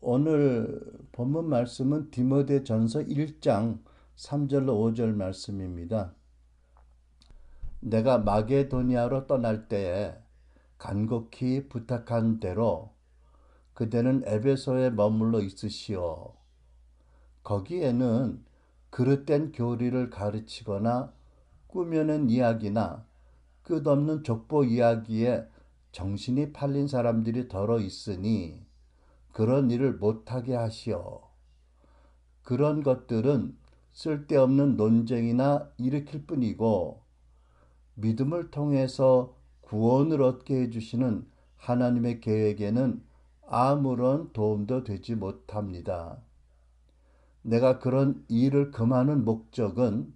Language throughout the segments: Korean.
오늘 본문 말씀은 디모데전서 1장 3절로 5절 말씀입니다. 내가 마게도니아로 떠날 때에 간곡히 부탁한 대로 그대는 에베소에 머물러 있으시오. 거기에는 그릇된 교리를 가르치거나 꾸며낸 이야기나 끝없는 족보 이야기에 정신이 팔린 사람들이 더러 있으니 그런 일을 못하게 하시오. 그런 것들은 쓸데없는 논쟁이나 일으킬 뿐이고 믿음을 통해서 구원을 얻게 해주시는 하나님의 계획에는 아무런 도움도 되지 못합니다. 내가 그런 일을 금하는 목적은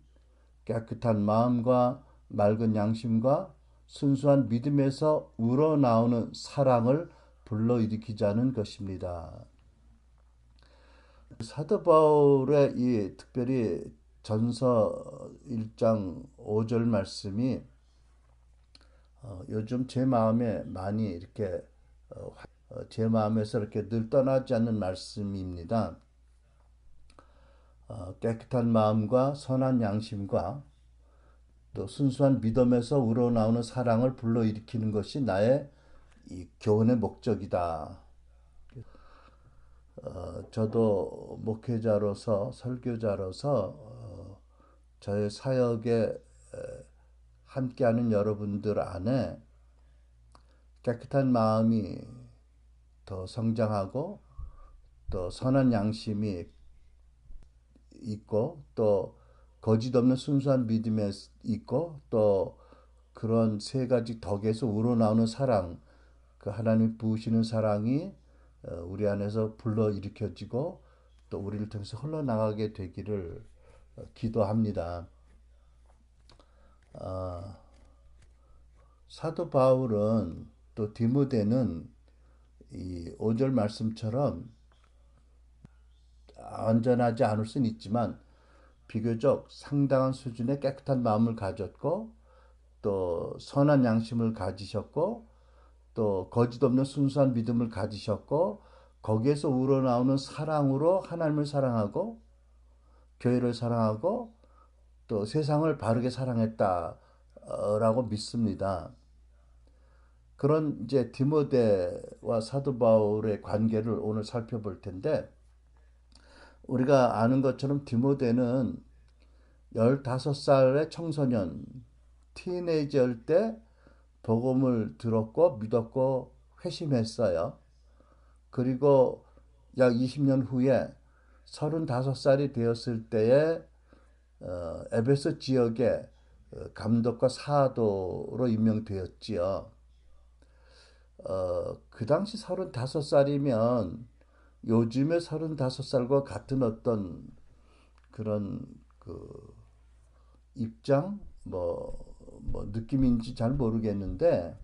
깨끗한 마음과 맑은 양심과 순수한 믿음에서 우러나오는 사랑을 불러일으키자는 것입니다. 사도 바울의 이 특별히 전서 1장 5절 말씀이 요즘 제 마음에 많이 이렇게 제 마음에서 이렇게 늘 떠나지 않는 말씀입니다. 깨끗한 마음과 선한 양심과 또 순수한 믿음에서 우러나오는 사랑을 불러일으키는 것이 나의 이 교훈의 목적이다. 저도 목회자로서 설교자로서 저의 사역에 함께하는 여러분들 안에 깨끗한 마음이 더 성장하고 또 선한 양심이 있고 또 거짓 없는 순수한 믿음에 있고 또 그런 세 가지 덕에서 우러나오는 사랑, 그 하나님 부으시는 사랑이 우리 안에서 불러일으켜지고 또 우리를 통해서 흘러나가게 되기를 기도합니다. 사도 바울은 또 디모데는 이 5절 말씀처럼 완전하지 않을 수는 있지만 비교적 상당한 수준의 깨끗한 마음을 가졌고 또 선한 양심을 가지셨고 또 거짓 없는 순수한 믿음을 가지셨고 거기에서 우러나오는 사랑으로 하나님을 사랑하고 교회를 사랑하고 또 세상을 바르게 사랑했다라고 믿습니다. 그런 이제 디모데와 사도 바울의 관계를 오늘 살펴볼 텐데 우리가 아는 것처럼 디모데는 15살의 청소년, 티네이저일 때 복음을 들었고 믿었고 회심했어요. 그리고 약 20년 후에 35살이 되었을 때에 에베소 지역에 감독과 사도로 임명되었지요. 그 당시 35살이면 요즘의 35살과 같은 어떤 그런 그 입장 뭐 느낌인지 잘 모르겠는데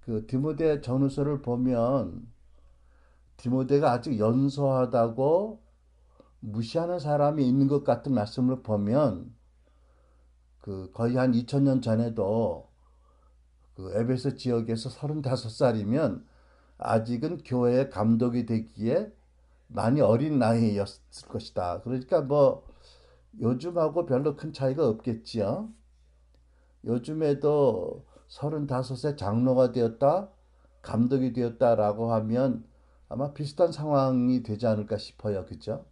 그 디모데 전후서를 보면 디모데가 아직 연소하다고 무시하는 사람이 있는 것 같은 말씀을 보면 그 거의 한 2000년 전에도 그 에베소 지역에서 35살이면 아직은 교회의 감독이 되기에 많이 어린 나이였을 것이다. 그러니까 뭐 요즘하고 별로 큰 차이가 없겠지요. 요즘에도 35세 장로가 되었다, 감독이 되었다라고 하면 아마 비슷한 상황이 되지 않을까 싶어요. 그죠?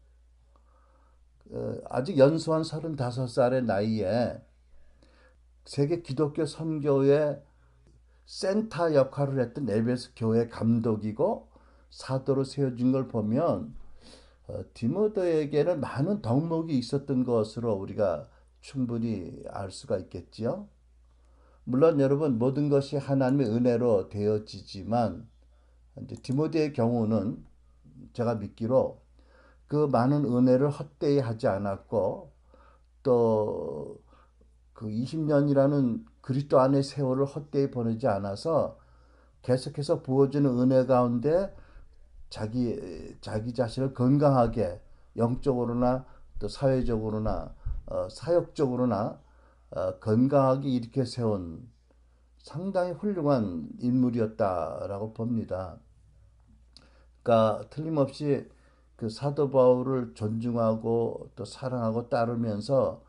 아직 연소한 35살의 나이에 세계 기독교 선교의 센터 역할을 했던 에베소 교회 감독이고 사도로 세워진 걸 보면 디모데에게는 많은 덕목이 있었던 것으로 우리가 충분히 알 수가 있겠지요. 물론 여러분 모든 것이 하나님의 은혜로 되어지지만 이제 디모데의 경우는 제가 믿기로 그 많은 은혜를 헛되이 하지 않았고 또 그 20년이라는 그리스도 안의 세월을 헛되이 보내지 않아서 계속해서 부어지는 은혜 가운데 자기 자신을 건강하게 영적으로나 또 사회적으로나 사역적으로나 건강하게 일으켜 세운 상당히 훌륭한 인물이었다라고 봅니다. 그러니까 틀림없이 그 사도 바울을 존중하고 또 사랑하고 따르면서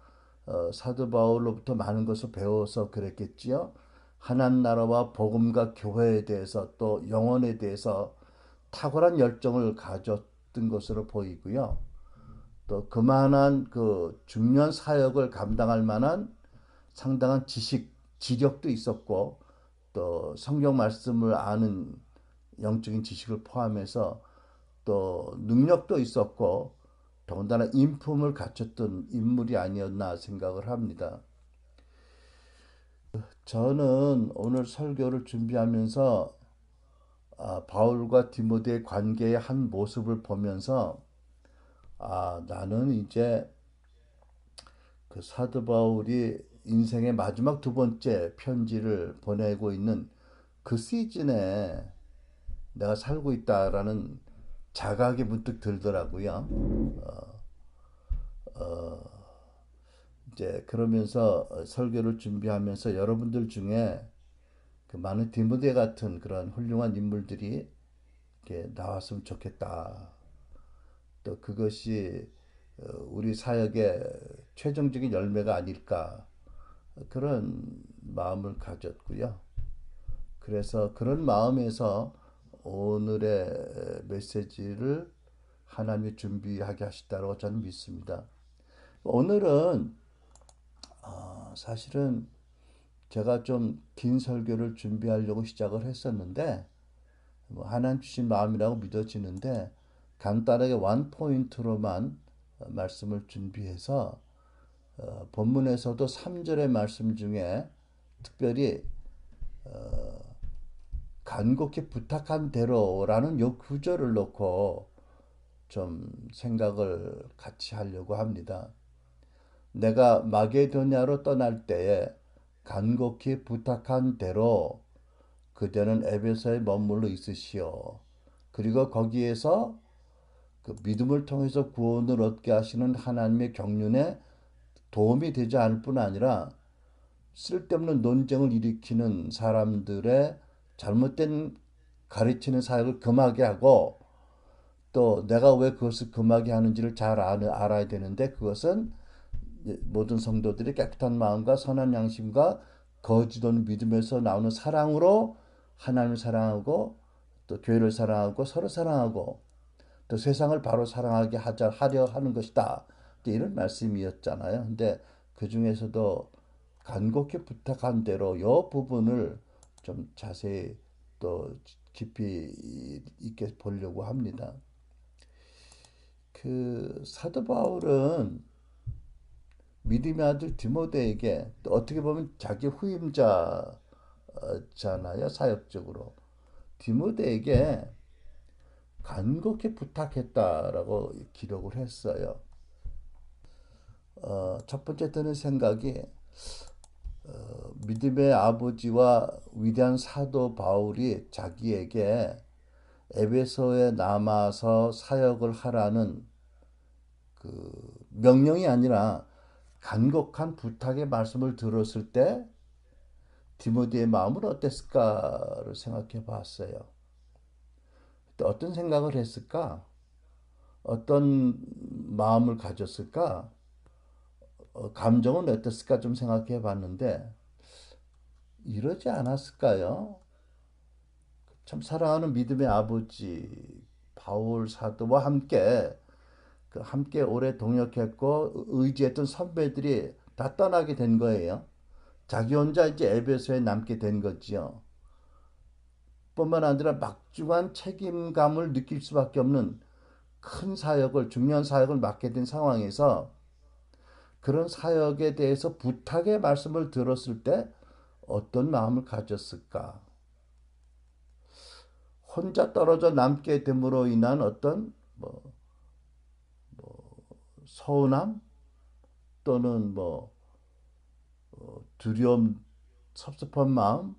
사도 바울로부터 많은 것을 배워서 그랬겠지요. 하나님 나라와 복음과 교회에 대해서 또 영혼에 대해서 탁월한 열정을 가졌던 것으로 보이고요. 또 그만한 그 중요한 사역을 감당할 만한 상당한 지력도 있었고 또 성경 말씀을 아는 영적인 지식을 포함해서 또 능력도 있었고 더군다나 인품을 갖췄던 인물이 아니었나 생각을 합니다. 저는 오늘 설교를 준비하면서 바울과 디모데의 관계의 한 모습을 보면서 나는 이제 그 사도 바울이 인생의 마지막 두 번째 편지를 보내고 있는 그 시즌에 내가 살고 있다라는 자각이 문득 들더라고요. 이제 그러면서 설교를 준비하면서 여러분들 중에 그 많은 디모데 같은 그런 훌륭한 인물들이 이렇게 나왔으면 좋겠다. 또 그것이 우리 사역의 최종적인 열매가 아닐까 그런 마음을 가졌고요. 그래서 그런 마음에서 오늘의 메시지를 하나님이 준비하게 하셨다고 저는 믿습니다. 오늘은 사실은 제가 좀 긴 설교를 준비하려고 시작을 했었는데 뭐 하나님 주신 마음이라고 믿어지는데 간단하게 원 포인트로만 말씀을 준비해서 본문에서도 3절의 말씀 중에 특별히 간곡히 부탁한 대로라는 요 구절을 놓고 좀 생각을 같이 하려고 합니다. 내가 마게도냐로 떠날 때에 간곡히 부탁한 대로 그대는 에베소에 머물러 있으시오. 그리고 거기에서 그 믿음을 통해서 구원을 얻게 하시는 하나님의 경륜에 도움이 되지 않을 뿐 아니라 쓸데없는 논쟁을 일으키는 사람들의 잘못된 가르치는 사역을 금하게 하고 또 내가 왜 그것을 금하게 하는지를 잘 알아야 되는데 그것은 모든 성도들이 깨끗한 마음과 선한 양심과 거짓 없는 믿음에서 나오는 사랑으로 하나님을 사랑하고 또 교회를 사랑하고 서로 사랑하고 또 세상을 바로 사랑하게 하려 하는 것이다. 이런 말씀이었잖아요. 근데 그 중에서도 간곡히 부탁한 대로 이 부분을 좀 자세히 또 깊이 있게 보려고 합니다. 그 사도 바울은 믿음의 아들 디모데에게 또 어떻게 보면 자기 후임자잖아요. 사역적으로. 디모데에게 간곡히 부탁했다라고 기록을 했어요. 첫 번째 드는 생각이 믿음의 아버지와 위대한 사도 바울이 자기에게 에베소에 남아서 사역을 하라는 그 명령이 아니라 간곡한 부탁의 말씀을 들었을 때 디모데의 마음은 어땠을까를 생각해 봤어요. 또 어떤 생각을 했을까? 어떤 마음을 가졌을까? 감정은 어땠을까 좀 생각해 봤는데 이러지 않았을까요? 참 사랑하는 믿음의 아버지 바울 사도와 함께 함께 오래 동역했고 의지했던 선배들이 다 떠나게 된 거예요. 자기 혼자 이제 에베소에 남게 된 거지요. 뿐만 아니라 막중한 책임감을 느낄 수밖에 없는 큰 사역을 중요한 사역을 맡게 된 상황에서 그런 사역에 대해서 부탁의 말씀을 들었을 때 어떤 마음을 가졌을까? 혼자 떨어져 남게 됨으로 인한 어떤 서운함 또는 두려움, 섭섭한 마음,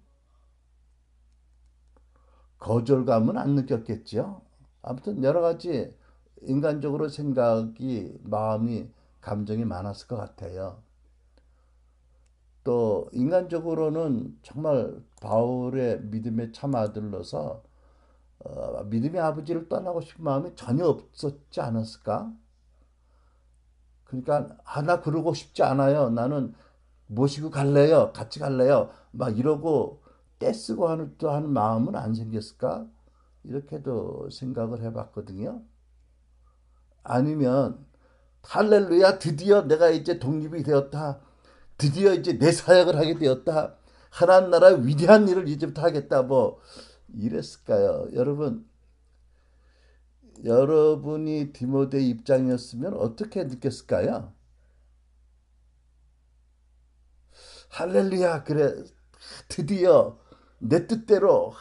거절감은 안 느꼈겠지요. 아무튼 여러 가지 인간적으로 생각이, 마음이, 감정이 많았을 것 같아요. 또 인간적으로는 정말 바울의 믿음의 참 아들로서 믿음의 아버지를 떠나고 싶은 마음이 전혀 없었지 않았을까? 그러니까 나 그러고 싶지 않아요. 나는 모시고 갈래요. 같이 갈래요. 막 이러고 떼쓰고 하는 마음은 안 생겼을까? 이렇게도 생각을 해봤거든요. 아니면 할렐루야 드디어 내가 이제 독립이 되었다. 드디어 이제 내 사역을 하게 되었다. 하나님 나라의 위대한 일을 이제부터 하겠다. 뭐 이랬을까요? 여러분이 디모데 입장이었으면 어떻게 느꼈을까요? 할렐루야 그래 드디어 내 뜻대로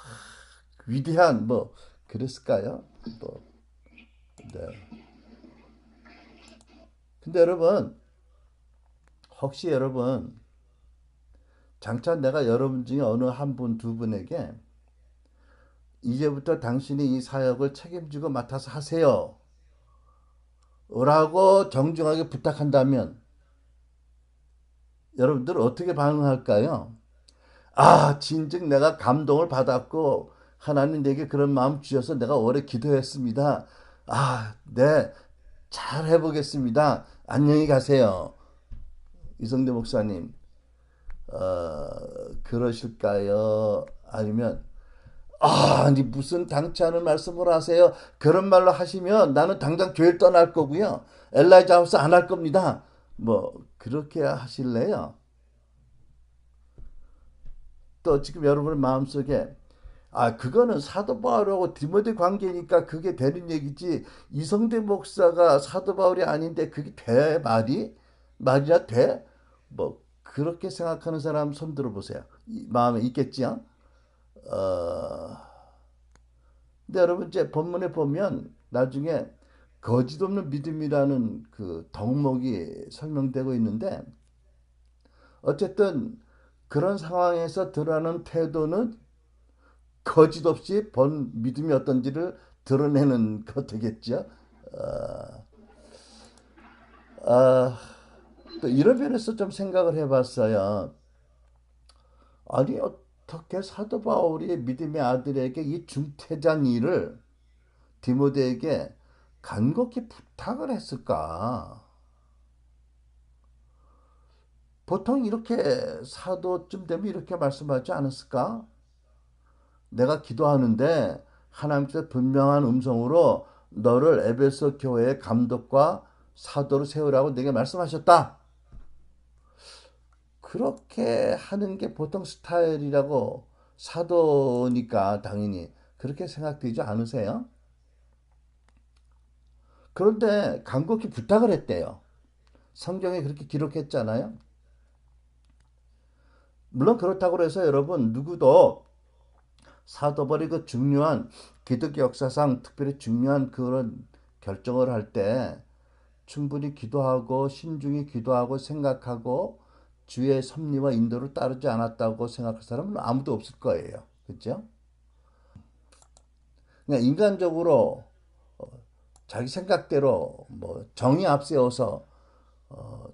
위대한 뭐 그랬을까요? 뭐 네. 근데 여러분 혹시 여러분 장차 내가 여러분 중에 어느 한 분, 두 분에게 이제부터 당신이 이 사역을 책임지고 맡아서 하세요. 라고 정중하게 부탁한다면 여러분들 어떻게 반응할까요? 진즉 내가 감동을 받았고 하나님 내게 그런 마음 주셔서 내가 오래 기도했습니다. 네, 잘 해보겠습니다. 안녕히 가세요. 이성대 목사님, 그러실까요? 아니면 아니 무슨 당치 않은 말씀을 하세요? 그런 말로 하시면 나는 당장 교회를 떠날 거고요. 엘라이자 하우스 안 할 겁니다. 뭐 그렇게 하실래요? 또 지금 여러분의 마음속에 그거는 사도 바울하고 디모데 관계니까 그게 되는 얘기지. 이성대 목사가 사도 바울이 아닌데 그게 돼 말이야 돼? 뭐 그렇게 생각하는 사람 손 들어보세요. 마음에 있겠지요? 어, 근데 여러분 이제 본문에 보면 나중에 거짓 없는 믿음이라는 그 덕목이 설명되고 있는데 어쨌든 그런 상황에서 드러나는 태도는 거짓 없이 본 믿음이 어떤지를 드러내는 것 되겠죠. 어, 아, 또 이런 면에서 좀 생각을 해봤어요. 아니 어떻게 사도 바울이 믿음의 아들에게 이 중태장 일을 디모데에게 간곡히 부탁을 했을까? 보통 이렇게 사도쯤 되면 이렇게 말씀하지 않았을까? 내가 기도하는데 하나님께서 분명한 음성으로 너를 에베소 교회의 감독과 사도로 세우라고 내게 말씀하셨다. 그렇게 하는 게 보통 스타일이라고 사도니까 당연히 그렇게 생각되지 않으세요? 그런데 간곡히 부탁을 했대요. 성경에 그렇게 기록했잖아요. 물론 그렇다고 해서 여러분 누구도 사도벌이 그 중요한 기독교 역사상 특별히 중요한 그런 결정을 할 때 충분히 기도하고 신중히 기도하고 생각하고 주의 섭리와 인도를 따르지 않았다고 생각할 사람은 아무도 없을 거예요. 그렇죠? 그냥 인간적으로 자기 생각대로 뭐 정의 앞세워서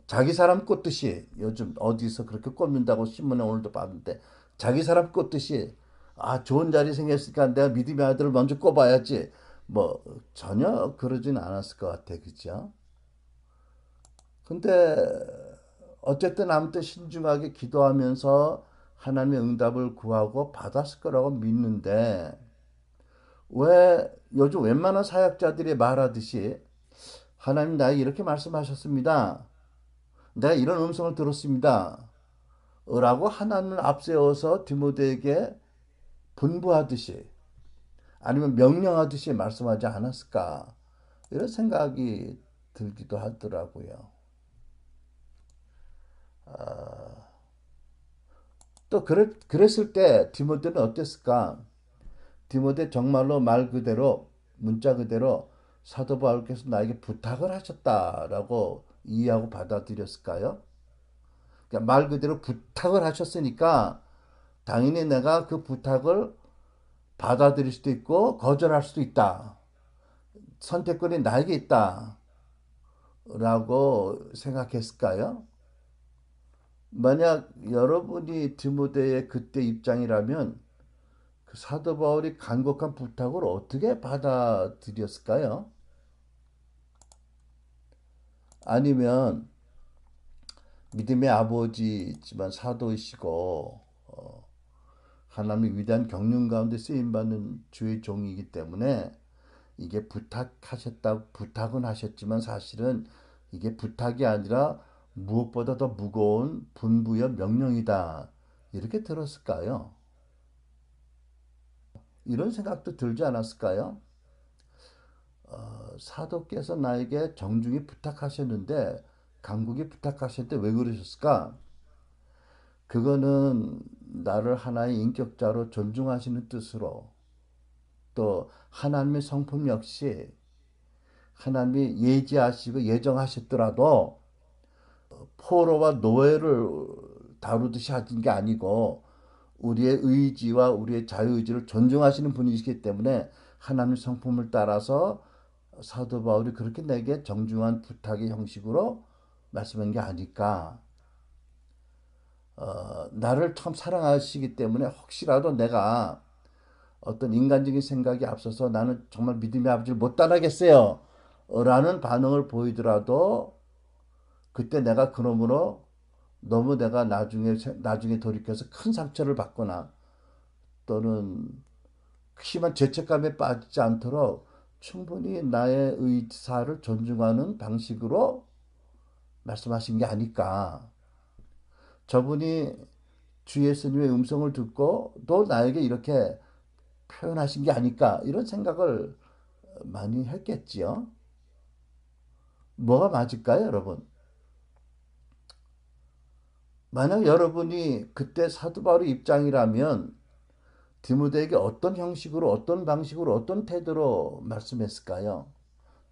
자기 사람 꽂듯이 요즘 어디서 그렇게 꼽는다고 신문에 오늘도 봤는데 자기 사람 꽂듯이 좋은 자리 생겼으니까 내가 믿음의 아들을 먼저 꼽아야지 뭐 전혀 그러진 않았을 것 같아 그죠? 근데 어쨌든 아무튼 신중하게 기도하면서 하나님의 응답을 구하고 받았을 거라고 믿는데 왜 요즘 웬만한 사역자들이 말하듯이 하나님 나에게 이렇게 말씀하셨습니다. 내가 이런 음성을 들었습니다. 라고 하나님을 앞세워서 디모데에게 분부하듯이 아니면 명령하듯이 말씀하지 않았을까 이런 생각이 들기도 하더라고요. 또 그랬을 때 디모데는 어땠을까? 디모데 정말로 말 그대로 문자 그대로 사도 바울께서 나에게 부탁을 하셨다라고 이해하고 받아들였을까요? 그러니까 말 그대로 부탁을 하셨으니까 당연히 내가 그 부탁을 받아들일 수도 있고 거절할 수도 있다. 선택권이 나에게 있다. 라고 생각했을까요? 만약 여러분이 디모데의 그때 입장이라면 그 그 사도 바울이 간곡한 부탁을 어떻게 받아들였을까요? 아니면 믿음의 아버지지만 사도이시고 하나님의 위대한 경륜 가운데 쓰임 받는 주의 종이기 때문에 이게 부탁은 하셨지만 사실은 이게 부탁이 아니라 무엇보다 더 무거운 분부의 명령이다. 이렇게 들었을까요? 이런 생각도 들지 않았을까요? 사도께서 나에게 정중히 부탁하셨는데 강국이 부탁하셨는데 왜 그러셨을까? 그거는 나를 하나의 인격자로 존중하시는 뜻으로 또 하나님의 성품 역시 하나님이 예지하시고 예정하셨더라도 포로와 노예를 다루듯이 하신 게 아니고 우리의 의지와 우리의 자유의지를 존중하시는 분이시기 때문에 하나님의 성품을 따라서 사도 바울이 그렇게 내게 정중한 부탁의 형식으로 말씀한 게 아닐까. 나를 참 사랑하시기 때문에 혹시라도 내가 어떤 인간적인 생각이 앞서서 나는 정말 믿음의 아버지를 못 따라겠어요. 라는 반응을 보이더라도 그때 내가 그러므로 너무 내가 나중에 돌이켜서 큰 상처를 받거나 또는 심한 죄책감에 빠지지 않도록 충분히 나의 의사를 존중하는 방식으로 말씀하신 게 아닐까. 저분이 주 예수님의 음성을 듣고 또 나에게 이렇게 표현하신 게 아닐까. 이런 생각을 많이 했겠지요. 뭐가 맞을까요, 여러분? 만약 여러분이 그때 사도 바울의 입장이라면 디모데에게 어떤 형식으로, 어떤 방식으로, 어떤 태도로 말씀했을까요?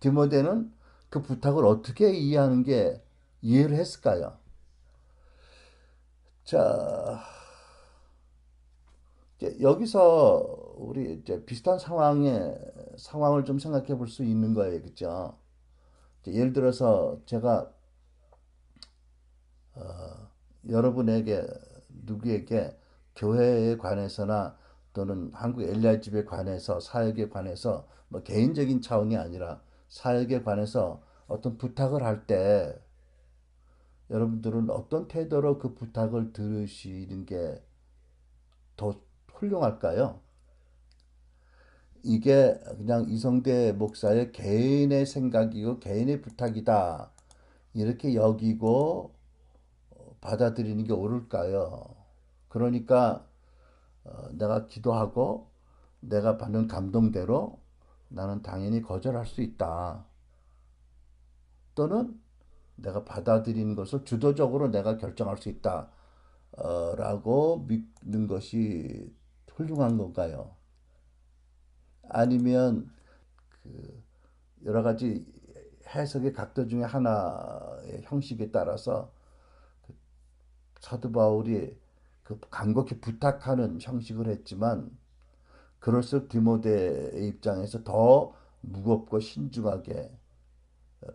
디모데는 그 부탁을 어떻게 이해하는 게 이해를 했을까요? 자, 이제 여기서 우리 이제 비슷한 상황을 좀 생각해 볼 수 있는 거예요, 그죠? 예를 들어서 제가 여러분에게 누구에게 교회에 관해서나 또는 한국 엘리야집에 관해서 사역에 관해서 뭐 개인적인 차원이 아니라 사역에 관해서 어떤 부탁을 할 때 여러분들은 어떤 태도로 그 부탁을 들으시는 게 더 훌륭할까요? 이게 그냥 이성대 목사의 개인의 생각이고 개인의 부탁이다. 이렇게 여기고 받아들이는 게 옳을까요? 그러니까 내가 기도하고 내가 받는 감동대로 나는 당연히 거절할 수 있다. 또는 내가 받아들이는 것을 주도적으로 내가 결정할 수 있다. 라고 믿는 것이 훌륭한 건가요? 아니면 여러 가지 해석의 각도 중에 하나의 형식에 따라서 사도 바울이 그 간곡히 부탁하는 형식을 했지만 그럴수록 디모데의 입장에서 더 무겁고 신중하게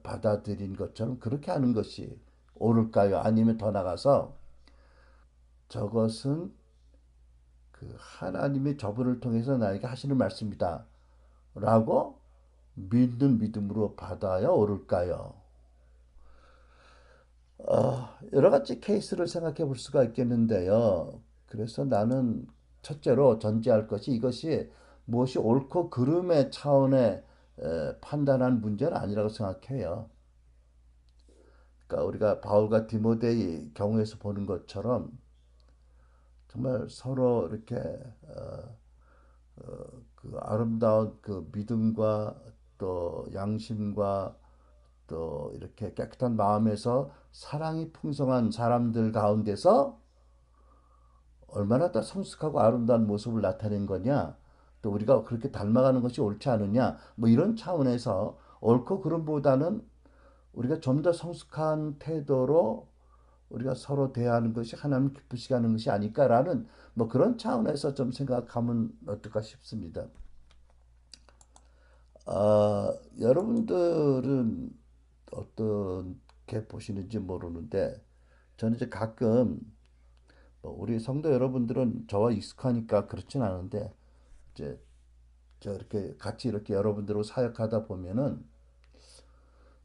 받아들인 것처럼 그렇게 하는 것이 옳을까요? 아니면 더 나가서 저것은 그 하나님의 저분을 통해서 나에게 하시는 말씀이다 라고 믿는 믿음으로 받아야 옳을까요? 여러 가지 케이스를 생각해 볼 수가 있겠는데요. 그래서 나는 첫째로 전제할 것이 이것이 무엇이 옳고 그름의 차원의 판단한 문제는 아니라고 생각해요. 그러니까 우리가 바울과 디모데의 경우에서 보는 것처럼 정말 서로 이렇게 그 아름다운 그 믿음과 또 양심과 또 이렇게 깨끗한 마음에서 사랑이 풍성한 사람들 가운데서 얼마나 더 성숙하고 아름다운 모습을 나타낸 거냐, 또 우리가 그렇게 닮아가는 것이 옳지 않느냐, 뭐 이런 차원에서 옳고 그름보다는 우리가 좀 더 성숙한 태도로 우리가 서로 대하는 것이 하나님 기쁘시게 하는 것이 아닐까라는 뭐 그런 차원에서 좀 생각하면 어떨까 싶습니다. 여러분들은 어떻게 보시는지 모르는데 저는 이제 가끔 뭐 우리 성도 여러분들은 저와 익숙하니까 그렇진 않은데 이제 저렇게 같이 이렇게 여러분들하고 사역하다 보면은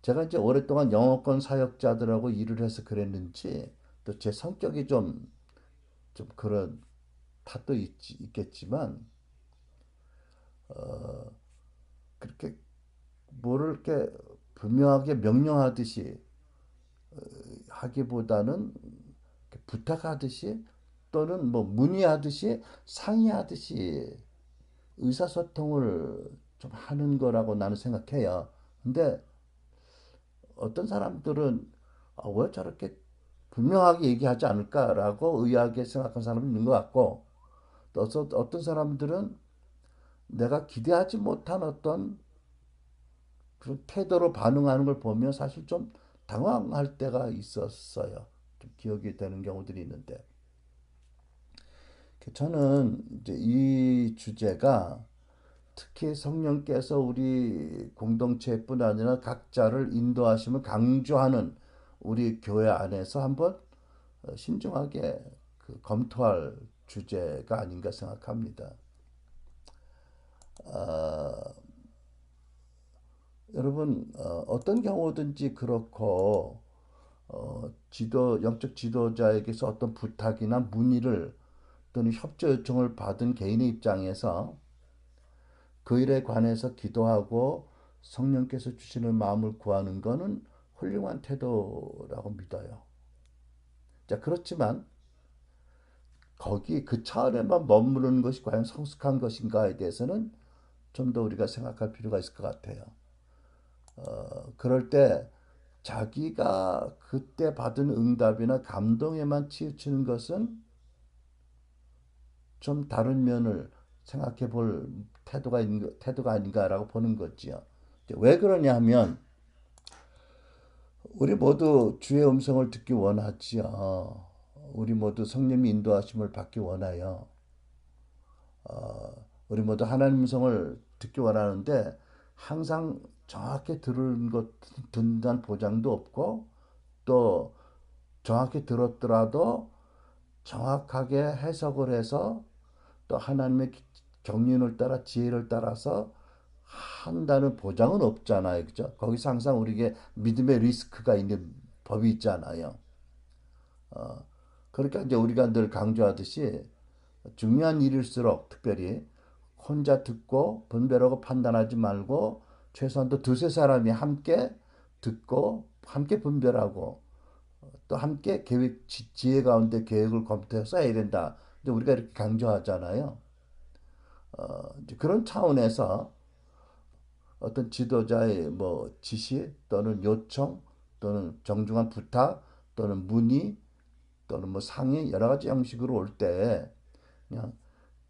제가 이제 오랫동안 영어권 사역자들하고 일을 해서 그랬는지 또 제 성격이 좀 그런 탓도 있겠지만 그렇게 뭐를 이렇게 분명하게 명령하듯이 하기보다는 부탁하듯이 또는 뭐 문의하듯이 상의하듯이 의사소통을 좀 하는 거라고 나는 생각해요. 근데 어떤 사람들은 왜 저렇게 분명하게 얘기하지 않을까라고 의아하게 생각하는 사람이 있는 것 같고 또 어떤 사람들은 내가 기대하지 못한 어떤 그런 태도로 반응하는 걸 보면 사실 좀 당황할 때가 있었어요. 좀 기억이 되는 경우들이 있는데 저는 이제 이 주제가 특히 성령께서 우리 공동체뿐 아니라 각자를 인도하심을 강조하는 우리 교회 안에서 한번 신중하게 검토할 주제가 아닌가 생각합니다. 어, 여러분 어떤 경우든지 그렇고 영적 지도자에게서 어떤 부탁이나 문의를 또는 협조 요청을 받은 개인의 입장에서 그 일에 관해서 기도하고 성령께서 주시는 마음을 구하는 것은 훌륭한 태도라고 믿어요. 자, 그렇지만 거기 그 차원에만 머무르는 것이 과연 성숙한 것인가에 대해서는 좀 더 우리가 생각할 필요가 있을 것 같아요. 그럴 때 자기가 그때 받은 응답이나 감동에만 치우치는 것은 좀 다른 면을 생각해 볼 태도가 아닌가라고 보는 거지요. 왜 그러냐 하면 우리 모두 주의 음성을 듣기 원하지요. 우리 모두 성령의 인도하심을 받기 원해요. 우리 모두 하나님 음성을 듣기 원하는데 항상 정확히 듣는다는 보장도 없고 또 정확히 들었더라도 정확하게 해석을 해서 또 하나님의 경륜을 따라 지혜를 따라서 한다는 보장은 없잖아요. 그죠? 거기서 항상 우리에게 믿음의 리스크가 있는 법이 있잖아요. 그러니까 이제 우리가 늘 강조하듯이 중요한 일일수록 특별히 혼자 듣고 분별하고 판단하지 말고 최소한도 두세 사람이 함께 듣고 함께 분별하고 또 함께 지혜 가운데 계획을 검토해서 해야 된다. 이제 우리가 이렇게 강조하잖아요. 이제 그런 차원에서 어떤 지도자의 뭐 지시 또는 요청 또는 정중한 부탁 또는 문의 또는 뭐 상의 여러 가지 형식으로 올 때 그냥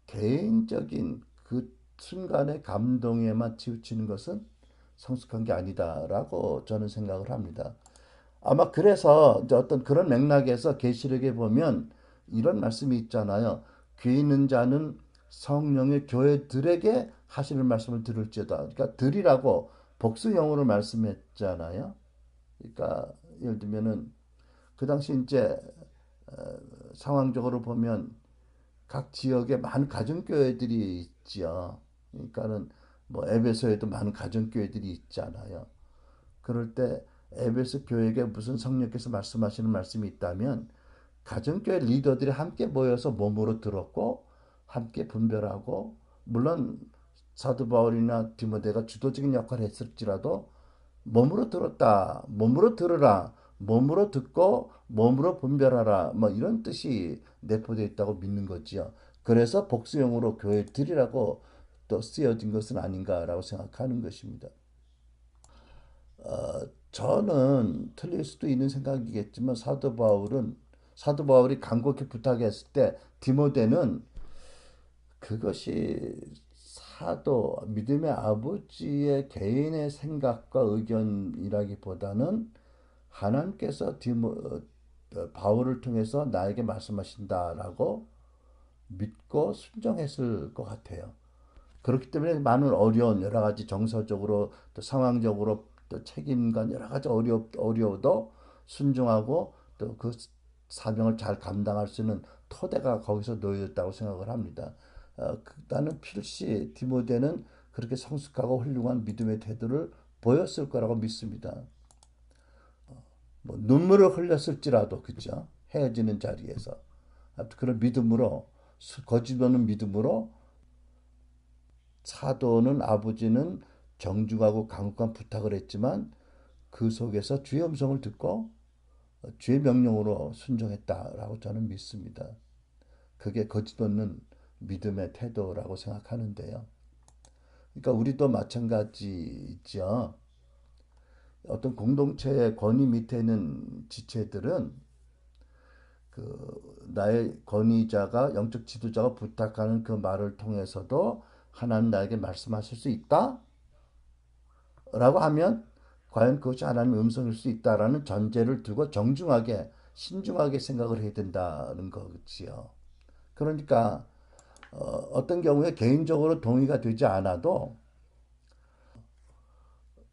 개인적인 그 순간의 감동에만 치우치는 것은 성숙한 게 아니다라고 저는 생각을 합니다. 아마 그래서 이제 어떤 그런 맥락에서 계시록에 보면 이런 말씀이 있잖아요. 귀 있는 자는 성령의 교회들에게 하시는 말씀을 들을지어다. 그러니까 들이라고 복수형으로 말씀했잖아요. 그러니까 예를 들면은 그 당시 이제 상황적으로 보면 각 지역에 많은 가정교회들이 있지요. 그러니까는 뭐 에베소에도 많은 가정교회들이 있잖아요. 그럴 때 에베소 교회에게 무슨 성령께서 말씀하시는 말씀이 있다면 가정교회 리더들이 함께 모여서 몸으로 들었고 함께 분별하고 물론 사도 바울이나 디모데가 주도적인 역할을 했을지라도 몸으로 들었다, 몸으로 들으라, 몸으로 듣고 몸으로 분별하라 뭐 이런 뜻이 내포되어 있다고 믿는 거지요. 그래서 복수형으로 교회들이라고 또 쓰여진 것은 아닌가라고 생각하는 것입니다. 저는 틀릴 수도 있는 생각이겠지만 사도 바울이 간곡히 부탁했을 때 디모데는 그것이 믿음의 아버지의 개인의 생각과 의견이라기보다는 하나님께서 바울을 통해서 나에게 말씀하신다라고 믿고 순종했을 것 같아요. 그렇기 때문에 많은 어려운 여러 가지 정서적으로 또 상황적으로 또 책임과 여러 가지 어려워도 순종하고 또 그 사명을 잘 감당할 수 있는 토대가 거기서 놓여졌다고 생각을 합니다. 나는 필시 디모데는 그렇게 성숙하고 훌륭한 믿음의 태도를 보였을 거라고 믿습니다. 뭐 눈물을 흘렸을지라도 그죠? 헤어지는 자리에서 그런 믿음으로 거짓 없는 믿음으로 사도는 아버지는 정중하고 강력한 부탁을 했지만 그 속에서 주의 음성을 듣고 주의 명령으로 순종했다라고 저는 믿습니다. 그게 거짓 없는 믿음의 태도라고 생각하는데요. 그러니까 우리도 마찬가지죠. 어떤 공동체의 권위 밑에 있는 지체들은 나의 권위자가 영적 지도자가 부탁하는 그 말을 통해서도 하나님 나에게 말씀하실 수 있다? 라고 하면 과연 그것이 하나님의 음성일 수 있다라는 전제를 두고 정중하게 신중하게 생각을 해야 된다는 거지요. 그러니까 어떤 경우에 개인적으로 동의가 되지 않아도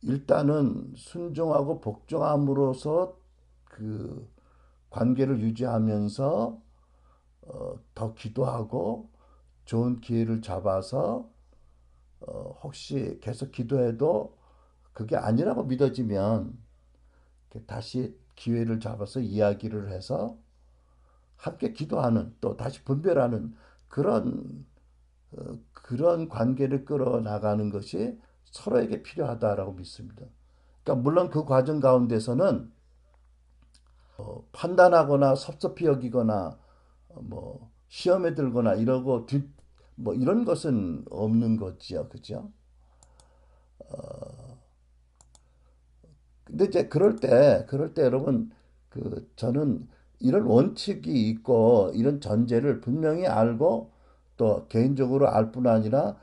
일단은 순종하고 복종함으로써 그 관계를 유지하면서 더 기도하고 좋은 기회를 잡아서 혹시 계속 기도해도 그게 아니라고 믿어지면 다시 기회를 잡아서 이야기를 해서 함께 기도하는 또 다시 분별하는 그런 관계를 끌어나가는 것이 서로에게 필요하다라고 믿습니다. 그러니까 물론 그 과정 가운데서는 판단하거나 섭섭히 여기거나 뭐 시험에 들거나 이러고 뭐 이런 것은 없는 거지요, 그죠? 근데 이제 그럴 때 여러분 저는 이런 원칙이 있고 이런 전제를 분명히 알고 또 개인적으로 알 뿐 아니라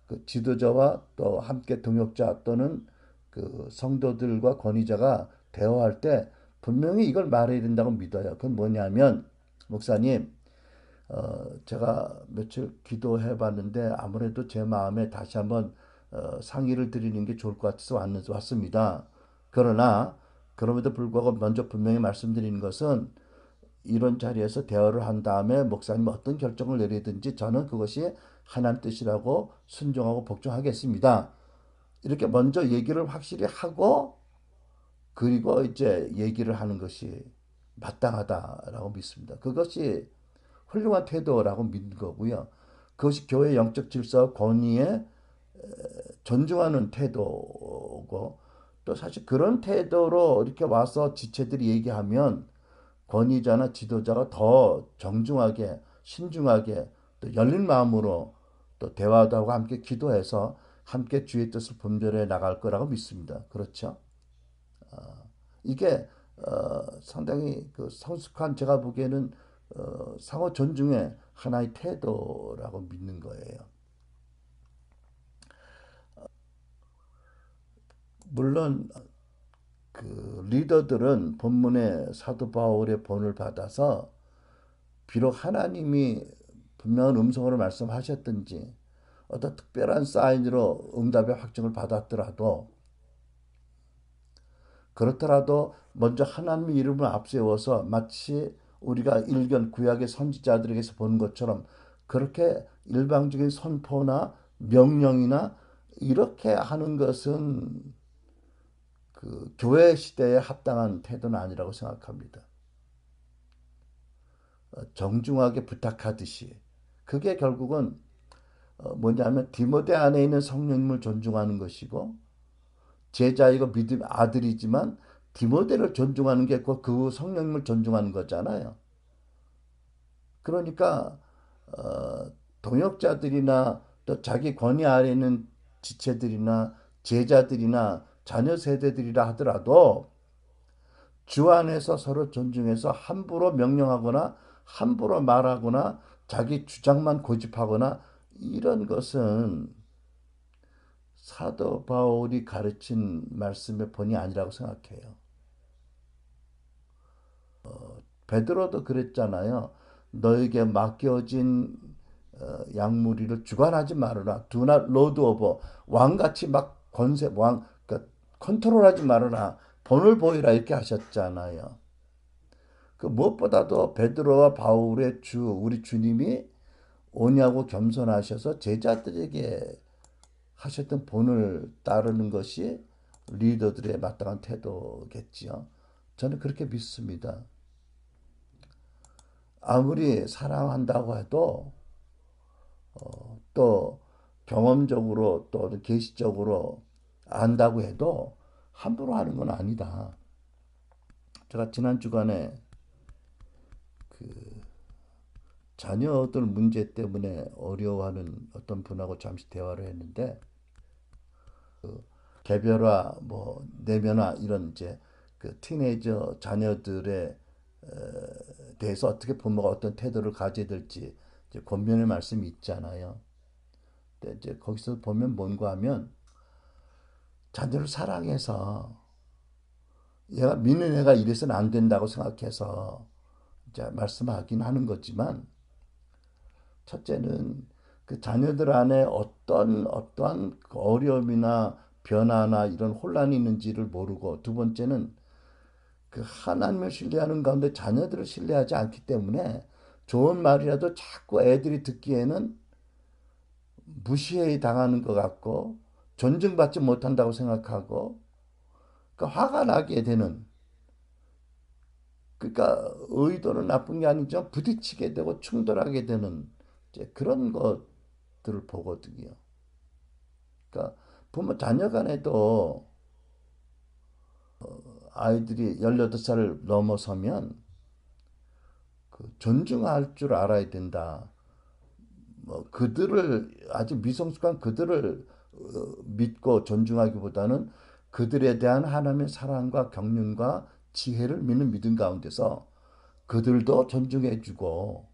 그 지도자와 또 함께 동역자 또는 그 성도들과 권위자가 대화할 때 분명히 이걸 말해야 된다고 믿어요. 그건 뭐냐면 목사님, 제가 며칠 기도해 봤는데 아무래도 제 마음에 다시 한번 상의를 드리는 게 좋을 것 같아서 왔습니다. 그러나 그럼에도 불구하고 먼저 분명히 말씀드리는 것은 이런 자리에서 대화를 한 다음에 목사님 어떤 결정을 내리든지 저는 그것이 하나님 뜻이라고 순종하고 복종하겠습니다. 이렇게 먼저 얘기를 확실히 하고 그리고 이제 얘기를 하는 것이 마땅하다라고 믿습니다. 그것이 훌륭한 태도라고 믿는 거고요. 그것이 교회 영적 질서와 권위에 존중하는 태도고 또 사실 그런 태도로 이렇게 와서 지체들이 얘기하면 권위자나 지도자가 더 정중하게 신중하게 또 열린 마음으로 또 대화도 하고 함께 기도해서 함께 주의 뜻을 분별해 나갈 거라고 믿습니다. 그렇죠? 이게 상당히 그 성숙한 제가 보기에는 상호 존중의 하나의 태도라고 믿는 거예요. 물론 그 리더들은 본문의 사도 바울의 본을 받아서 비록 하나님이 분명한 음성으로 말씀하셨든지 어떤 특별한 사인으로 응답의 확증을 받았더라도 그렇더라도 먼저 하나님의 이름을 앞세워서 마치 우리가 일견 구약의 선지자들에게서 본 것처럼 그렇게 일방적인 선포나 명령이나 이렇게 하는 것은 그 교회 시대에 합당한 태도는 아니라고 생각합니다. 정중하게 부탁하듯이 그게 결국은 뭐냐면 디모데 안에 있는 성령님을 존중하는 것이고 제자이고 믿음 아들이지만 디모데를 존중하는 게 그 성령님을 존중하는 거잖아요. 그러니까 동역자들이나 또 자기 권위 아래 있는 지체들이나 제자들이나 자녀 세대들이라 하더라도 주 안에서 서로 존중해서 함부로 명령하거나 함부로 말하거나 자기 주장만 고집하거나 이런 것은 사도 바울이 가르친 말씀의 본이 아니라고 생각해요. 베드로도 그랬잖아요. 너에게 맡겨진 양무리를 주관하지 말아라. Do not lord over. 왕같이 막 그러니까 컨트롤하지 말아라. 본을 보이라 이렇게 하셨잖아요. 그 무엇보다도 베드로와 바울의 우리 주님이 온유하고 겸손하셔서 제자들에게 하셨던 본을 따르는 것이 리더들의 마땅한 태도겠지요. 저는 그렇게 믿습니다. 아무리 사랑한다고 해도 또 경험적으로 또 계시적으로 안다고 해도 함부로 하는 건 아니다. 제가 지난 주간에 그 자녀들 문제 때문에 어려워하는 어떤 분하고 잠시 대화를 했는데 개별화, 뭐 내면화 이런 이제 그 티네이저 자녀들에 대해서 어떻게 부모가 어떤 태도를 가져야 될지 이제 권면의 말씀이 있잖아요. 근데 이제 거기서 보면 뭔가 하면 자녀를 사랑해서 얘가 믿는 애가 이래서는 안 된다고 생각해서 이제 말씀하긴 하는 거지만 첫째는 그 자녀들 안에 어떠한 그 어려움이나 변화나 이런 혼란이 있는지를 모르고 두 번째는 그 하나님을 신뢰하는 가운데 자녀들을 신뢰하지 않기 때문에 좋은 말이라도 자꾸 애들이 듣기에는 무시해 당하는 것 같고 존중받지 못한다고 생각하고 그 화가 나게 되는 그러니까 의도는 나쁜 게 아니죠. 부딪히게 되고 충돌하게 되는 이제 그런 것들을 보거든요. 그러니까 부모 자녀 간에도 아이들이 18살을 넘어서면 그 존중할 줄 알아야 된다. 뭐 그들을 아주 미성숙한 그들을 믿고 존중하기보다는 그들에 대한 하나님의 사랑과 경륜과 지혜를 믿는 믿음 가운데서 그들도 존중해주고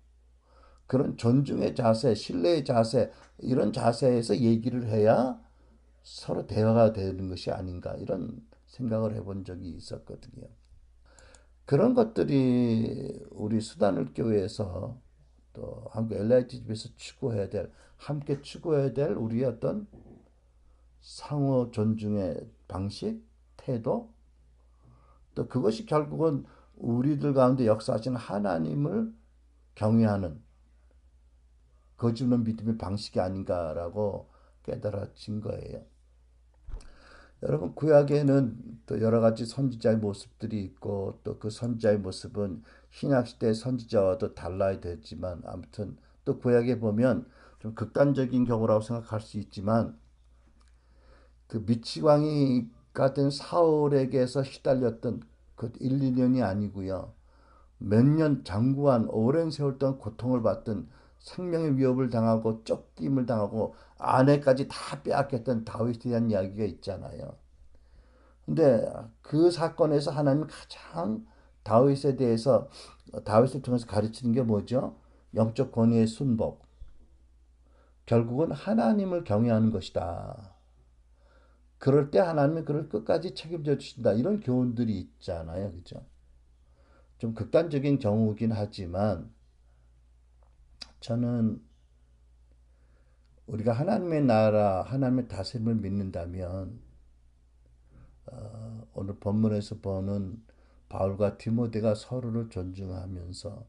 그런 존중의 자세, 신뢰의 자세 이런 자세에서 얘기를 해야 서로 대화가 되는 것이 아닌가 이런 생각을 해본 적이 있었거든요. 그런 것들이 우리 수단을 교회에서 또 한국 LIT 집에서 추구해야 될 함께 추구해야 될 우리의 어떤 상호 존중의 방식, 태도 또 그것이 결국은 우리들 가운데 역사하시는 하나님을 경외하는 거짓없는 믿음의 방식이 아닌가라고 깨달아진 거예요. 여러분 구약에는 또 여러 가지 선지자의 모습들이 있고 또 그 선지자의 모습은 신약 시대의 선지자와도 달라야 되지만 아무튼 또 구약에 보면 좀 극단적인 경우라고 생각할 수 있지만 그 미치광이가 된 사울에게서 시달렸던 그 1, 2년이 아니고요. 몇 년 장구한 오랜 세월 동안 고통을 받던 생명의 위협을 당하고 쫓김을 당하고 아내까지 다 빼앗겼던 다윗에 대한 이야기가 있잖아요. 근데 그 사건에서 하나님 가장 다윗에 대해서 다윗을 통해서 가르치는 게 뭐죠? 영적 권위의 순복. 결국은 하나님을 경외하는 것이다. 그럴 때 하나님은 그를 끝까지 책임져 주신다. 이런 교훈들이 있잖아요. 그죠? 좀 극단적인 경우긴 하지만 저는 우리가 하나님의 나라, 하나님의 다스림을 믿는다면 오늘 본문에서 보는 바울과 디모데가 서로를 존중하면서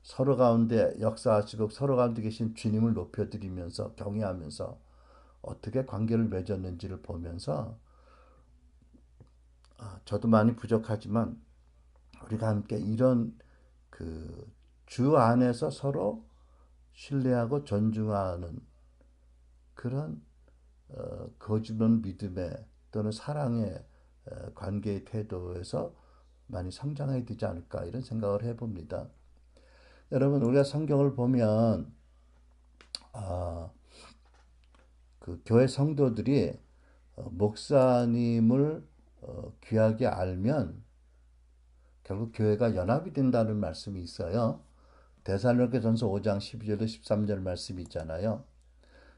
서로 가운데 역사하시고 서로 가운데 계신 주님을 높여드리면서 경외하면서 어떻게 관계를 맺었는지를 보면서 저도 많이 부족하지만 우리가 함께 이런 그 주 안에서 서로 신뢰하고 존중하는 그런 거짓없는 믿음의 또는 사랑의 관계의 태도에서 많이 성장해야 되지 않을까 이런 생각을 해봅니다. 여러분 우리가 성경을 보면 아, 그 교회 성도들이 목사님을 귀하게 알면 결국 교회가 연합이 된다는 말씀이 있어요. 데살로니가전서 5장 12절로 13절 말씀이 있잖아요.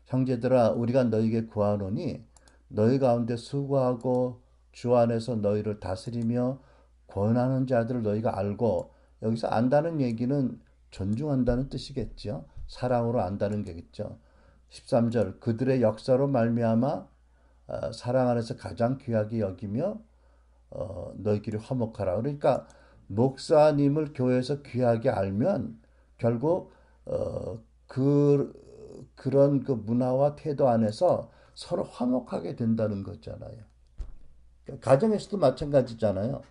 형제들아 우리가 너희에게 구하노니 너희 가운데 수고하고 주 안에서 너희를 다스리며 권하는 자들을 너희가 알고 여기서 안다는 얘기는 존중한다는 뜻이겠죠. 사랑으로 안다는 게겠죠. 13절 그들의 역사로 말미암아 사랑 안에서 가장 귀하게 여기며 너희끼리 화목하라. 그러니까 목사님을 교회에서 귀하게 알면 결국 그 그런 그 문화와 태도 안에서 서로 화목하게 된다는 거잖아요. 그러니까 가정에서도 마찬가지잖아요.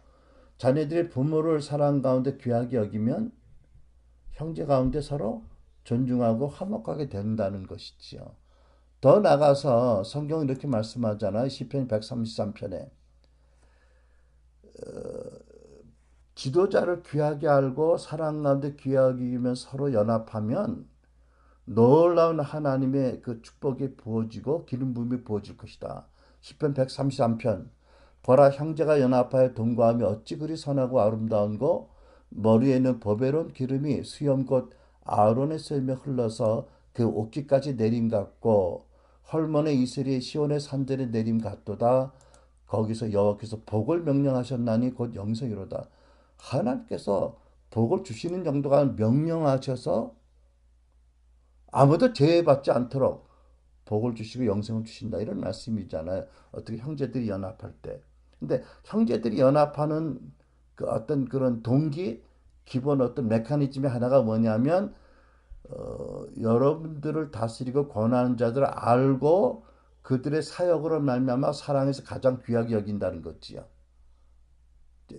자녀들이 부모를 사랑 가운데 귀하게 여기면 형제 가운데 서로 존중하고 화목하게 된다는 것이지요. 더 나가서 성경은 이렇게 말씀하잖아요. 시편 133편에 지도자를 귀하게 알고 사랑 가운데 귀하게 여기면 서로 연합하면 놀라운 하나님의 그 축복이 부어지고 기름 부음이 부어질 것이다. 시편 133편 보라 형제가 연합하여 동거하며 어찌 그리 선하고 아름다운고 머리에 있는 보배로운 기름이 수염 곧 아론의 쇠며 흘러서 그 옷깃까지 내림 같고 헐몬의 이슬이 시온의 산들의 내림 같도다. 거기서 여호와께서 복을 명령하셨나니 곧 영생이로다. 하나님께서 복을 주시는 정도가 명령하셔서 아무도 제외받지 않도록 복을 주시고 영생을 주신다. 이런 말씀이잖아요. 어떻게 형제들이 연합할 때. 근데 형제들이 연합하는 그 어떤 그런 동기, 기본 어떤 메커니즘의 하나가 뭐냐면, 여러분들을 다스리고 권하는 자들을 알고 그들의 사역으로 말미암아 사랑해서 가장 귀하게 여긴다는 거지요.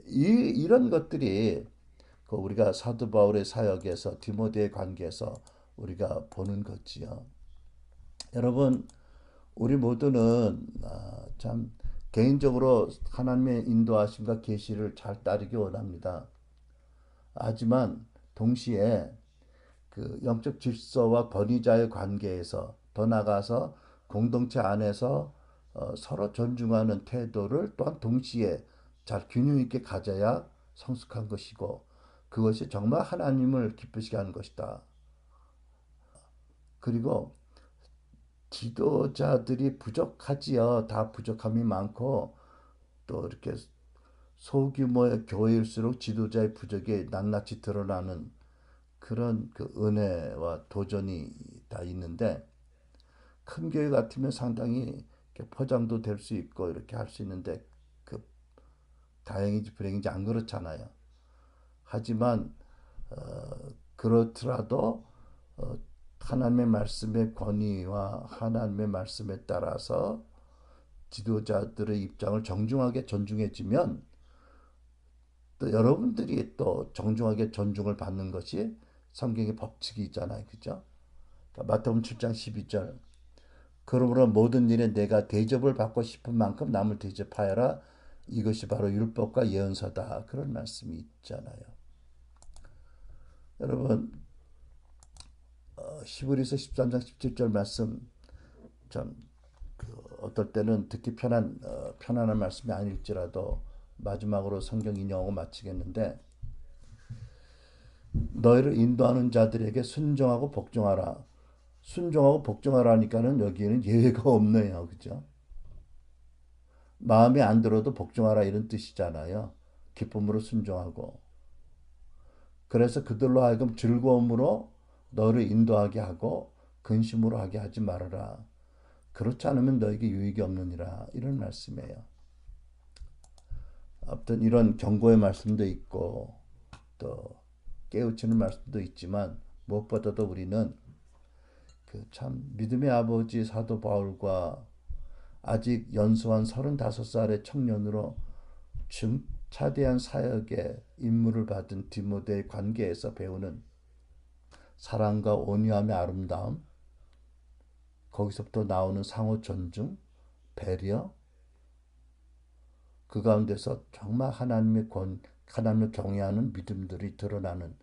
이런 것들이 그 우리가 사도 바울의 사역에서 디모데의 관계에서 우리가 보는 거지요. 여러분, 우리 모두는 참 개인적으로 하나님의 인도하심과 계시를 잘 따르기 원합니다. 하지만 동시에 그 영적 질서와 권위자의 관계에서 더 나아가서 공동체 안에서 서로 존중하는 태도를 또한 동시에 잘 균형 있게 가져야 성숙한 것이고 그것이 정말 하나님을 기쁘시게 하는 것이다. 그리고 지도자들이 부족하지요. 다 부족함이 많고 또 이렇게 소규모의 교회일수록 지도자의 부족이 낱낱이 드러나는 그런 그 은혜와 도전이 다 있는데 큰 교회 같으면 상당히 포장도 될 수 있고 이렇게 할 수 있는데 그 다행인지 불행인지 안 그렇잖아요. 하지만 그렇더라도 하나님의 말씀의 권위와 하나님의 말씀에 따라서 지도자들의 입장을 정중하게 존중해주면 또 여러분들이 또 정중하게 존중을 받는 것이 성경의 법칙이잖아요. 그죠? 그러니까 마태복음 7장 12절 그러므로 모든 일에 내가 대접을 받고 싶은 만큼 남을 대접하여라. 이것이 바로 율법과 예언서다. 그런 말씀이 있잖아요. 여러분 히브리서 13장 17절 말씀 참 어떨 때는 듣기 편안한 말씀이 아닐지라도 마지막으로 성경 인용하고 마치겠는데 너희를 인도하는 자들에게 순종하고 복종하라. 순종하고 복종하라니까는 여기에는 예외가 없네요. 그죠? 마음에 안 들어도 복종하라 이런 뜻이잖아요. 기쁨으로 순종하고. 그래서 그들로 하여금 즐거움으로 너를 인도하게 하고 근심으로 하게 하지 말아라. 그렇지 않으면 너에게 유익이 없느니라. 이런 말씀이에요. 아무튼 이런 경고의 말씀도 있고 또 깨우치는 말씀도 있지만 무엇보다도 우리는 그 참 믿음의 아버지 사도 바울과 아직 연소한 35살의 청년으로 차대한 사역의 임무를 받은 디모데의 관계에서 배우는 사랑과 온유함의 아름다움, 거기서부터 나오는 상호 존중, 배려, 그 가운데서 정말 하나님을 경외하는 믿음들이 드러나는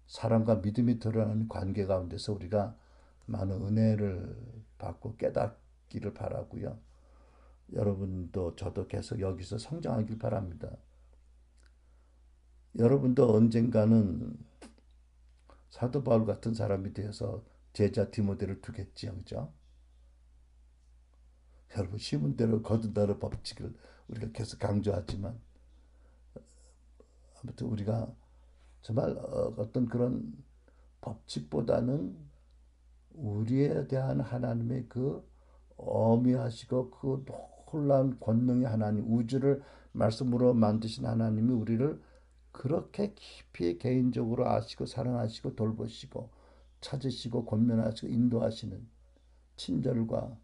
사랑과 믿음이 드러나는 관계 가운데서 우리가 많은 은혜를 받고 깨닫기를 바라고요. 여러분도 저도 계속 여기서 성장하길 바랍니다. 여러분도 언젠가는 사도 바울 같은 사람이 되어서 제자 디모데를 두겠지요. 그죠? 여러분 심은 대로 거둔 대로 법칙을 우리가 계속 강조하지만 아무튼 우리가 정말 어떤 그런 법칙보다는 우리에 대한 하나님의 그 어미하시고 그 놀라운 권능의 하나님, 우주를 말씀으로 만드신 하나님이 우리를 그렇게 깊이 개인적으로 아시고 사랑하시고 돌보시고 찾으시고 권면하시고 인도하시는 친절과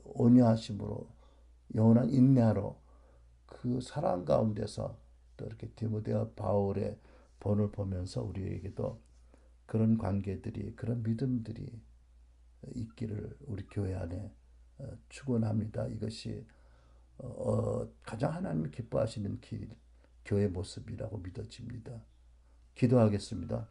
온유하심으로 영원한 인내하로 그 사랑 가운데서 또 이렇게 디모데와 바울의 본을 보면서 우리에게도 그런 관계들이 그런 믿음들이 있기를 우리 교회 안에 축원합니다. 이것이 가장 하나님 기뻐하시는 교회 모습이라고 믿어집니다. 기도하겠습니다.